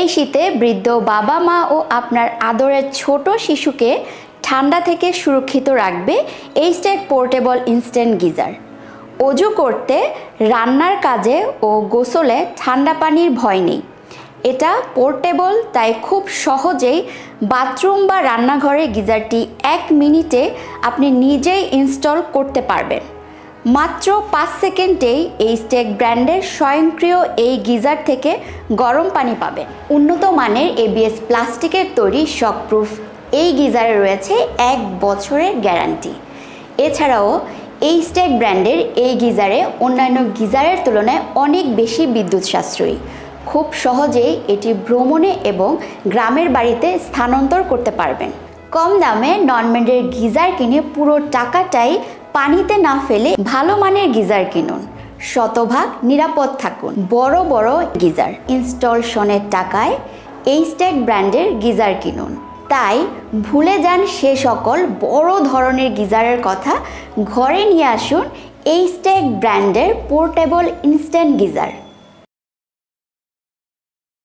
এই শীতে বৃদ্ধ বাবা মা ও আপনার আদরের ছোট শিশুকে ঠান্ডা থেকে সুরক্ষিত রাখবে এইচটেক পোর্টেবল ইনস্ট্যান্ট গিজার। অজু করতে, রান্নার কাজে ও গোসলে ঠান্ডা পানির ভয় নেই। এটা পোর্টেবল, তাই খুব সহজেই বাথরুম বা রান্নাঘরে গিজারটি 1 মিনিটে আপনি নিজেই ইনস্টল করতে পারবেন। মাত্র 5 সেকেন্ডেই এইচটেক ব্র্যান্ডের স্বয়ংক্রিয় এই গিজার থেকে গরম পানি পাবেন। উন্নত মানের এবিএস প্লাস্টিকের তৈরি শকপ্রুফ এই গিজারে রয়েছে 1 বছরের গ্যারান্টি। এছাড়াও এইচটেক ব্র্যান্ডের এই গিজারে অন্যান্য গিজারের তুলনায় অনেক বেশি বিদ্যুৎ সাশ্রয়ী। খুব সহজেই এটি ভ্রমণে এবং গ্রামের বাড়িতে স্থানান্তর করতে পারবেন। কম দামে ননম্যান্ডের গিজার কিনে পুরো টাকাটাই পানিতে না ফেলে ভালো মানের গিজার কিনুন। শতভাগ নিরাপদ থাকুন। বড় বড় গিজার ইনস্টলেশনের টাকায় এইচটেক ব্র্যান্ডের গিজার কিনুন। তাই ভুলে যান সে সকল বড় ধরনের গিজারের কথা। ঘরে নিয়ে আসুন এইচটেক ব্র্যান্ডের পোর্টেবল ইনস্ট্যান্ট গিজার।